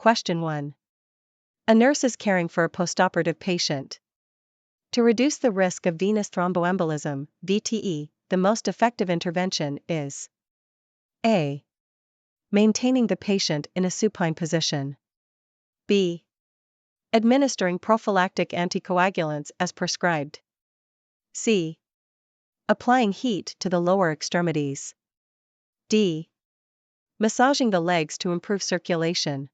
Question 1. A nurse is caring for a postoperative patient. To reduce the risk of venous thromboembolism, VTE, the most effective intervention is A. Maintaining the patient in a supine position. B. Administering prophylactic anticoagulants as prescribed. C. Applying heat to the lower extremities. D. Massaging the legs to improve circulation.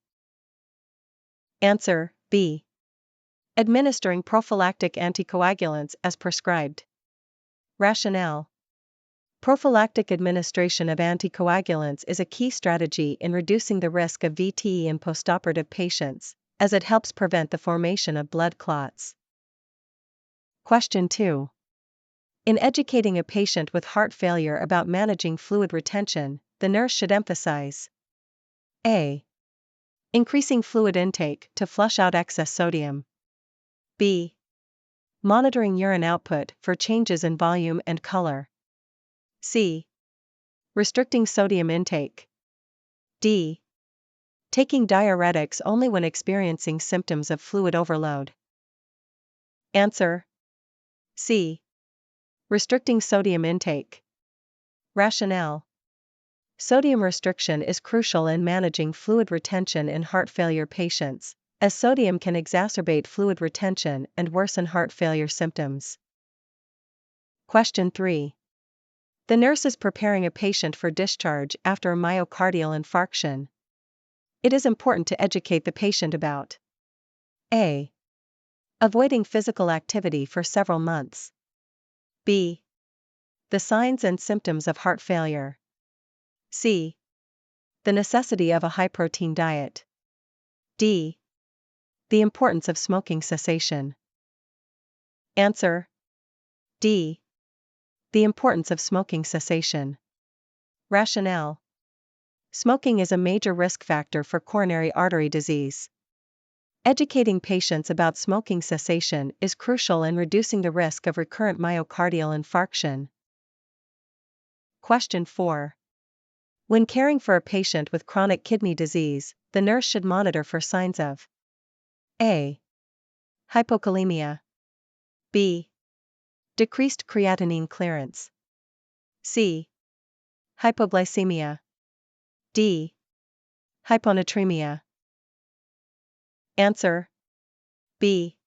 Answer B. Administering prophylactic anticoagulants as prescribed. Rationale. Prophylactic administration of anticoagulants is a key strategy in reducing the risk of VTE in postoperative patients, as it helps prevent the formation of blood clots. Question 2. In educating a patient with heart failure about managing fluid retention, the nurse should emphasize A. Increasing fluid intake to flush out excess sodium. B. Monitoring urine output for changes in volume and color. C. Restricting sodium intake. D. Taking diuretics only when experiencing symptoms of fluid overload. Answer C. Restricting sodium intake. Rationale. Sodium restriction is crucial in managing fluid retention in heart failure patients, as sodium can exacerbate fluid retention and worsen heart failure symptoms. Question 3. The nurse is preparing a patient for discharge after a myocardial infarction. It is important to educate the patient about A. Avoiding physical activity for several months. B. The signs and symptoms of heart failure. C. The necessity of a high-protein diet. D. The importance of smoking cessation. Answer D. The importance of smoking cessation. Rationale. Smoking is a major risk factor for coronary artery disease. Educating patients about smoking cessation is crucial in reducing the risk of recurrent myocardial infarction. Question 4. When caring for a patient with chronic kidney disease, the nurse should monitor for signs of A. Hypokalemia. B. Decreased creatinine clearance. C. Hypoglycemia. D. Hyponatremia. Answer B.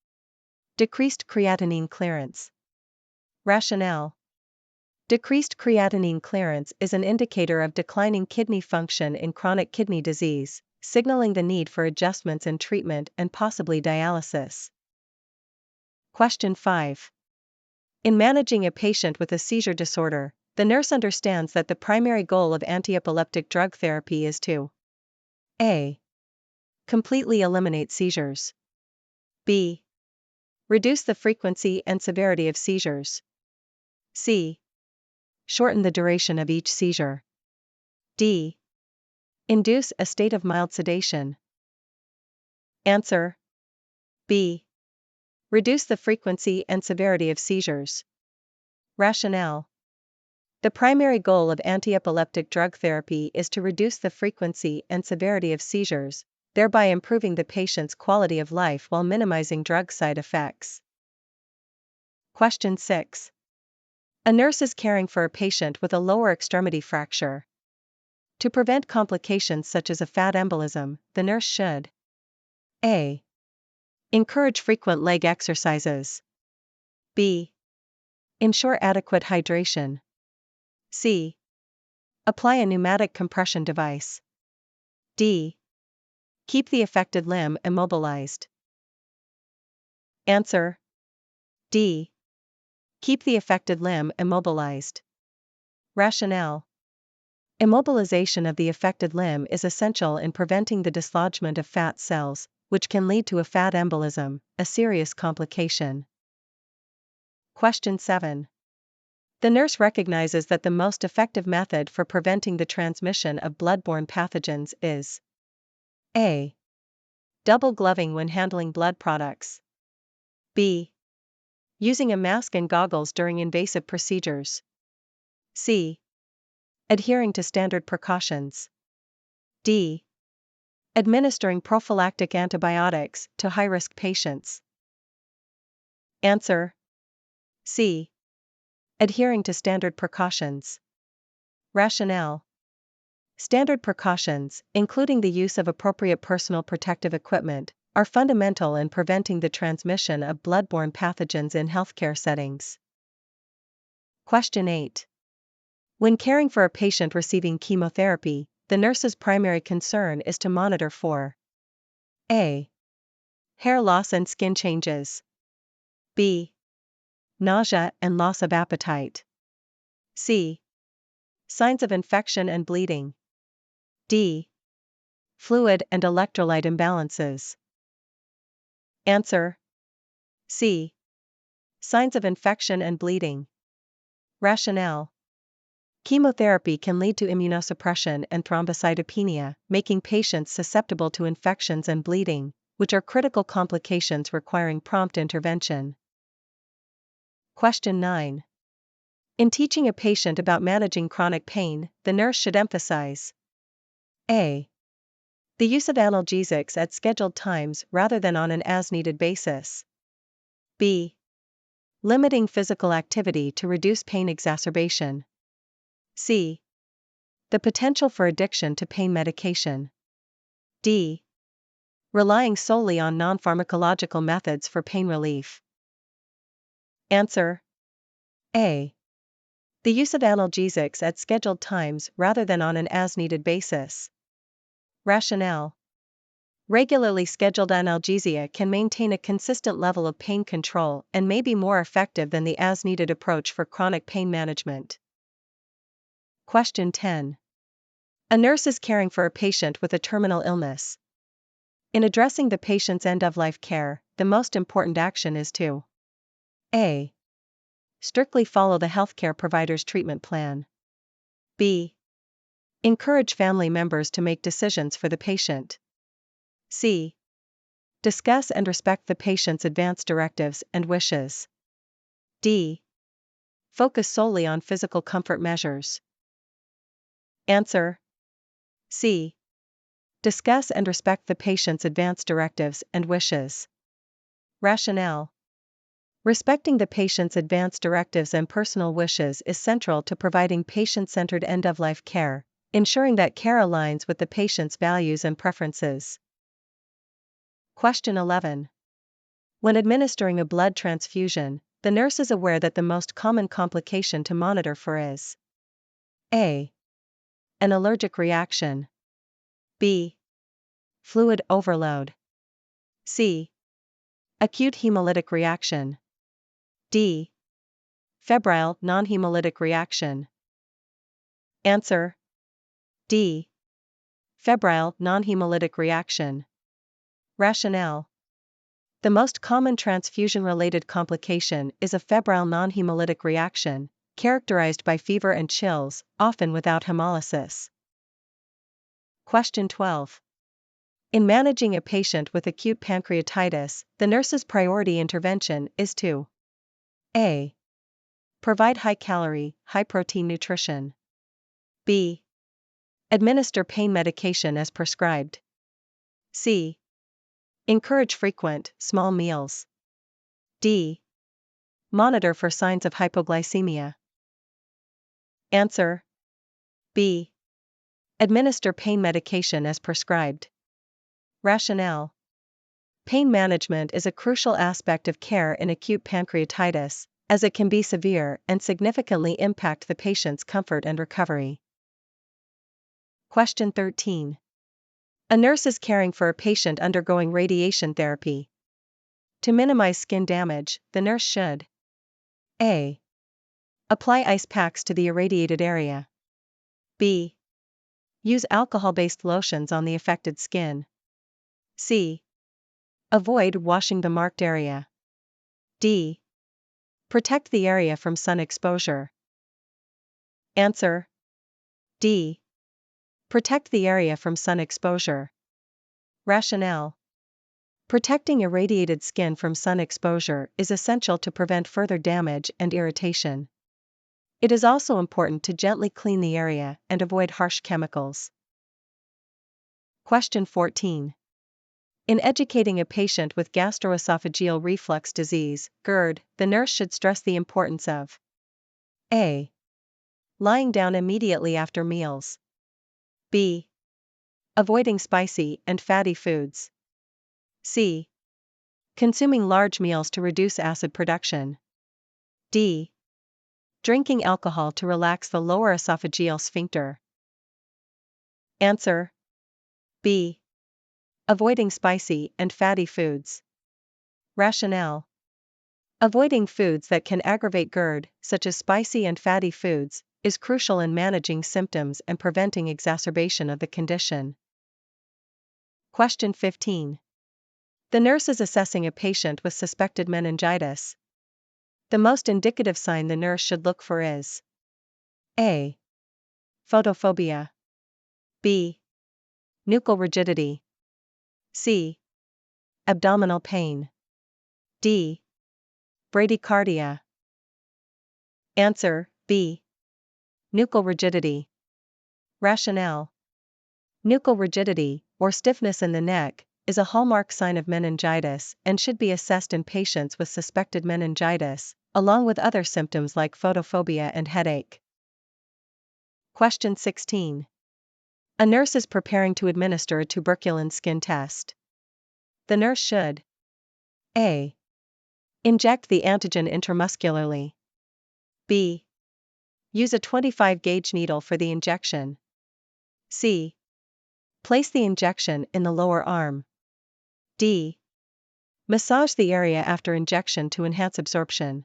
Decreased creatinine clearance. Rationale. Decreased creatinine clearance is an indicator of declining kidney function in chronic kidney disease, signaling the need for adjustments in treatment and possibly dialysis. Question 5. In managing a patient with a seizure disorder, the nurse understands that the primary goal of antiepileptic drug therapy is to A. Completely eliminate seizures. B. Reduce the frequency and severity of seizures. C. Shorten the duration of each seizure. D. Induce a state of mild sedation. Answer B. Reduce the frequency and severity of seizures. Rationale. The primary goal of antiepileptic drug therapy is to reduce the frequency and severity of seizures, thereby improving the patient's quality of life while minimizing drug side effects. Question 6. A nurse is caring for a patient with a lower extremity fracture. To prevent complications such as a fat embolism, the nurse should A. Encourage frequent leg exercises. B. Ensure adequate hydration. C. Apply a pneumatic compression device. D. Keep the affected limb immobilized. Answer D. Keep the affected limb immobilized. Rationale. Immobilization of the affected limb is essential in preventing the dislodgement of fat cells, which can lead to a fat embolism, a serious complication. Question 7. The nurse recognizes that the most effective method for preventing the transmission of blood-borne pathogens is A. Double gloving when handling blood products. B. Using a mask and goggles during invasive procedures. C. Adhering to standard precautions. D. Administering prophylactic antibiotics to high-risk patients. Answer: C. Adhering to standard precautions. Rationale: standard precautions, including the use of appropriate personal protective equipment, are fundamental in preventing the transmission of bloodborne pathogens in healthcare settings. Question 8. When caring for a patient receiving chemotherapy, the nurse's primary concern is to monitor for A. Hair loss and skin changes. B. Nausea and loss of appetite. C. Signs of infection and bleeding. D. Fluid and electrolyte imbalances. Answer: C. Signs of infection and bleeding. Rationale: chemotherapy can lead to immunosuppression and thrombocytopenia, making patients susceptible to infections and bleeding, which are critical complications requiring prompt intervention. Question 9. In teaching a patient about managing chronic pain, the nurse should emphasize A. The use of analgesics at scheduled times rather than on an as-needed basis. B. Limiting physical activity to reduce pain exacerbation. C. The potential for addiction to pain medication. D. Relying solely on non-pharmacological methods for pain relief. Answer: A. The use of analgesics at scheduled times rather than on an as-needed basis. Rationale: regularly scheduled analgesia can maintain a consistent level of pain control and may be more effective than the as-needed approach for chronic pain management. Question 10. A nurse is caring for a patient with a terminal illness. In addressing the patient's end-of-life care, the most important action is to A. Strictly follow the healthcare provider's treatment plan. B. Encourage family members to make decisions for the patient. C. Discuss and respect the patient's advance directives and wishes. D. Focus solely on physical comfort measures. Answer: C. Discuss and respect the patient's advance directives and wishes. Rationale: respecting the patient's advance directives and personal wishes is central to providing patient-centered end-of-life care, ensuring that care aligns with the patient's values and preferences. Question 11. When administering a blood transfusion, the nurse is aware that the most common complication to monitor for is A. An allergic reaction. B. Fluid overload. C. Acute hemolytic reaction. D. Febrile non-hemolytic reaction. Answer: D. Febrile non-hemolytic reaction. Rationale: the most common transfusion-related complication is a febrile non-hemolytic reaction, characterized by fever and chills, often without hemolysis. Question 12. In managing a patient with acute pancreatitis, the nurse's priority intervention is to A. Provide high-calorie, high-protein nutrition. B. Administer pain medication as prescribed. C. Encourage frequent, small meals. D. Monitor for signs of hypoglycemia. Answer: B. Administer pain medication as prescribed. Rationale: pain management is a crucial aspect of care in acute pancreatitis, as it can be severe and significantly impact the patient's comfort and recovery. Question 13. A nurse is caring for a patient undergoing radiation therapy. To minimize skin damage, the nurse should A. Apply ice packs to the irradiated area. B. Use alcohol-based lotions on the affected skin. C. Avoid washing the marked area. D. Protect the area from sun exposure. Answer: D. Protect the area from sun exposure. Rationale: protecting irradiated skin from sun exposure is essential to prevent further damage and irritation. It is also important to gently clean the area and avoid harsh chemicals. Question 14. In educating a patient with gastroesophageal reflux disease, GERD, the nurse should stress the importance of A. Lying down immediately after meals. B. Avoiding spicy and fatty foods. C. Consuming large meals to reduce acid production. D. Drinking alcohol to relax the lower esophageal sphincter. Answer: B. Avoiding spicy and fatty foods. Rationale: avoiding foods that can aggravate GERD, such as spicy and fatty foods, is crucial in managing symptoms and preventing exacerbation of the condition. Question 15. The nurse is assessing a patient with suspected meningitis. The most indicative sign the nurse should look for is A. Photophobia. B. Nuchal rigidity. C. Abdominal pain. D. Bradycardia. Answer: B. Nuchal rigidity. Rationale: nuchal rigidity, or stiffness in the neck, is a hallmark sign of meningitis and should be assessed in patients with suspected meningitis, along with other symptoms like photophobia and headache. Question 16. A nurse is preparing to administer a tuberculin skin test. The nurse should A. Inject the antigen intramuscularly. B. Use a 25-gauge needle for the injection. C. Place the injection in the lower arm. D. Massage the area after injection to enhance absorption.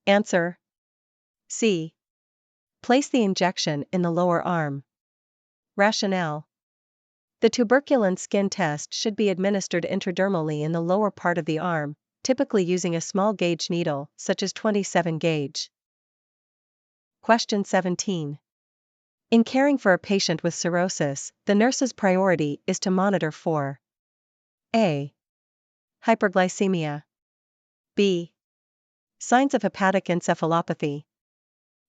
Answer: C. Place the injection in the lower arm. Rationale: the tuberculin skin test should be administered intradermally in the lower part of the arm, typically using a small gauge needle, such as 27 gauge. Question 17. In caring for a patient with cirrhosis, the nurse's priority is to monitor for A. Hyperglycemia. B. Signs of hepatic encephalopathy.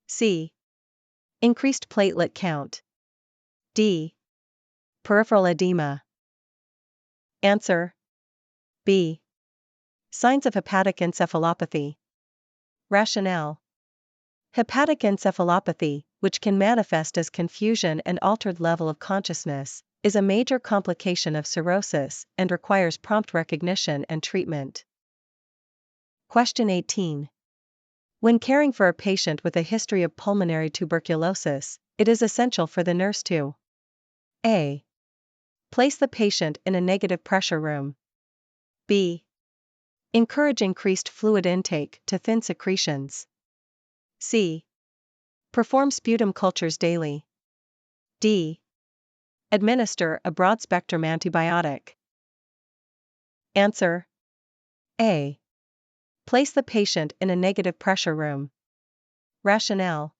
C. Increased platelet count. D. Peripheral edema. Answer: B. Signs of hepatic encephalopathy. Rationale: hepatic encephalopathy, which can manifest as confusion and altered level of consciousness, is a major complication of cirrhosis and requires prompt recognition and treatment. Question 18. When caring for a patient with a history of pulmonary tuberculosis, it is essential for the nurse to A. Place the patient in a negative pressure room. B. Encourage increased fluid intake to thin secretions. C. Perform sputum cultures daily. D. Administer a broad-spectrum antibiotic. Answer: A. Place the patient in a negative pressure room. Rationale: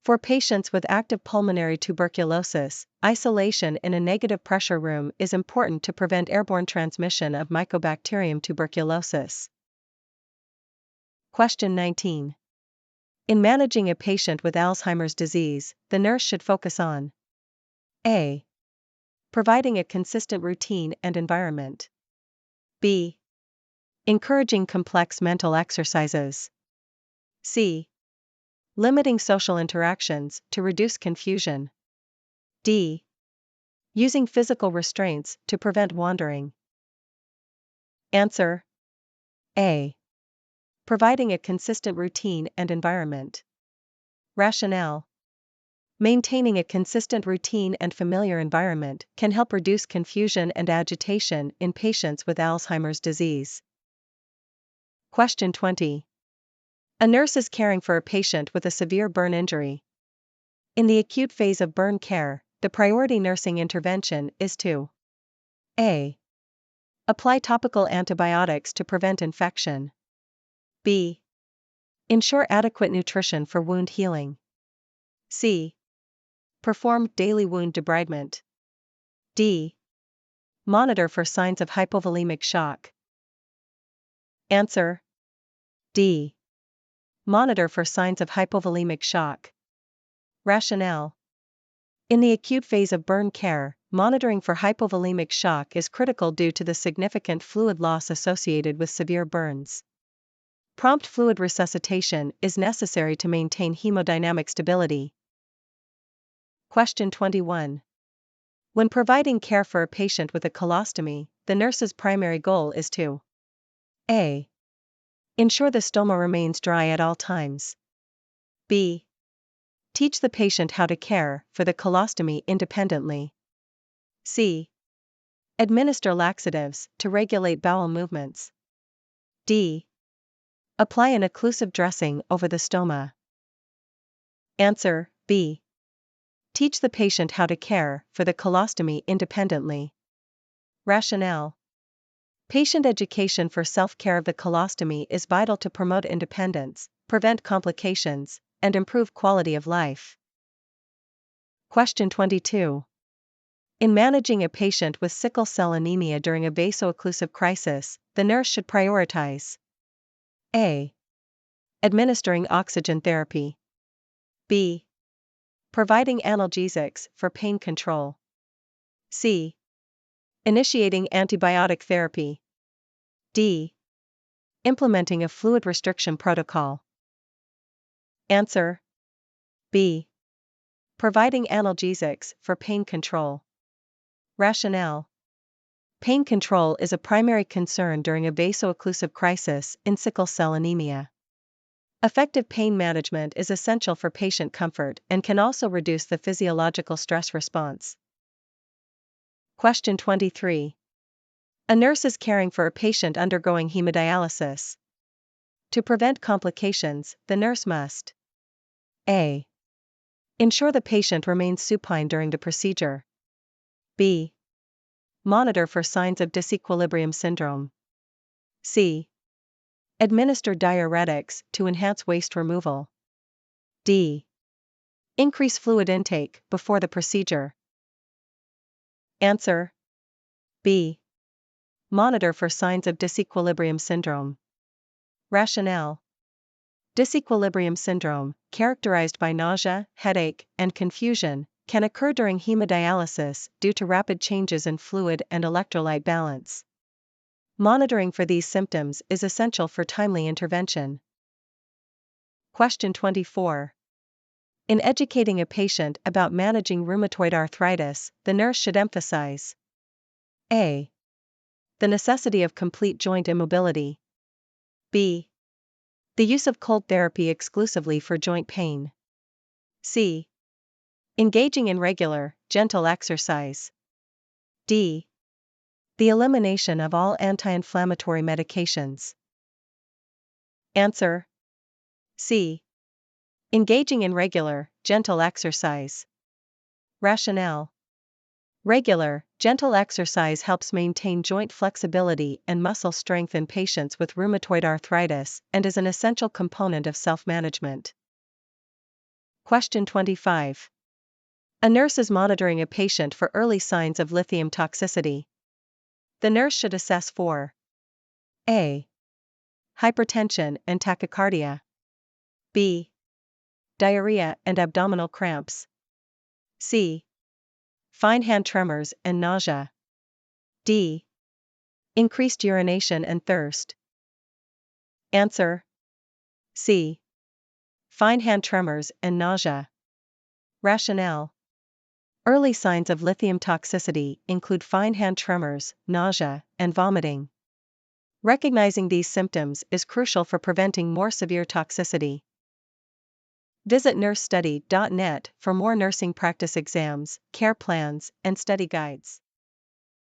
for patients with active pulmonary tuberculosis, isolation in a negative pressure room is important to prevent airborne transmission of Mycobacterium tuberculosis. Question 19. In managing a patient with Alzheimer's disease, the nurse should focus on A. Providing a consistent routine and environment. B. Encouraging complex mental exercises. C. Limiting social interactions to reduce confusion. D. Using physical restraints to prevent wandering. Answer: A. Providing a consistent routine and environment. Rationale: maintaining a consistent routine and familiar environment can help reduce confusion and agitation in patients with Alzheimer's disease. Question 20. A nurse is caring for a patient with a severe burn injury. In the acute phase of burn care, the priority nursing intervention is to A. Apply topical antibiotics to prevent infection. B. Ensure adequate nutrition for wound healing. C. Perform daily wound debridement. D. Monitor for signs of hypovolemic shock. Answer: D. Monitor for signs of hypovolemic shock. Rationale: in the acute phase of burn care, monitoring for hypovolemic shock is critical due to the significant fluid loss associated with severe burns. Prompt fluid resuscitation is necessary to maintain hemodynamic stability. Question 21. When providing care for a patient with a colostomy, the nurse's primary goal is to A. Ensure the stoma remains dry at all times. B. Teach the patient how to care for the colostomy independently. C. Administer laxatives to regulate bowel movements. D. Apply an occlusive dressing over the stoma. Answer: B. Teach the patient how to care for the colostomy independently. Rationale: patient education for self-care of the colostomy is vital to promote independence, prevent complications, and improve quality of life. Question 22. In managing a patient with sickle cell anemia during a vaso-occlusive crisis, the nurse should prioritize A. Administering oxygen therapy. B. Providing analgesics for pain control. C. Initiating antibiotic therapy. D. Implementing a fluid restriction protocol. Answer: B. Providing analgesics for pain control. Rationale: pain control is a primary concern during a vaso-occlusive crisis in sickle cell anemia. Effective pain management is essential for patient comfort and can also reduce the physiological stress response. Question 23. A nurse is caring for a patient undergoing hemodialysis. To prevent complications, the nurse must A. Ensure the patient remains supine during the procedure. B. Monitor for signs of disequilibrium syndrome. C. Administer diuretics to enhance waste removal. D. Increase fluid intake before the procedure. Answer: B. Monitor for signs of disequilibrium syndrome. Rationale: disequilibrium syndrome, characterized by nausea, headache, and confusion, can occur during hemodialysis due to rapid changes in fluid and electrolyte balance. Monitoring for these symptoms is essential for timely intervention. Question 24. In educating a patient about managing rheumatoid arthritis, the nurse should emphasize A. The necessity of complete joint immobility. B. The use of cold therapy exclusively for joint pain. C. Engaging in regular, gentle exercise. D. The elimination of all anti-inflammatory medications. Answer: C. Engaging in regular, gentle exercise. Rationale: regular, gentle exercise helps maintain joint flexibility and muscle strength in patients with rheumatoid arthritis and is an essential component of self-management. Question 25. A nurse is monitoring a patient for early signs of lithium toxicity. The nurse should assess for A. Hypertension and tachycardia. B. Diarrhea and abdominal cramps. C. Fine hand tremors and nausea. D. Increased urination and thirst. Answer: C. Fine hand tremors and nausea. Rationale: early signs of lithium toxicity include fine hand tremors, nausea, and vomiting. Recognizing these symptoms is crucial for preventing more severe toxicity. Visit nursestudy.net for more nursing practice exams, care plans, and study guides.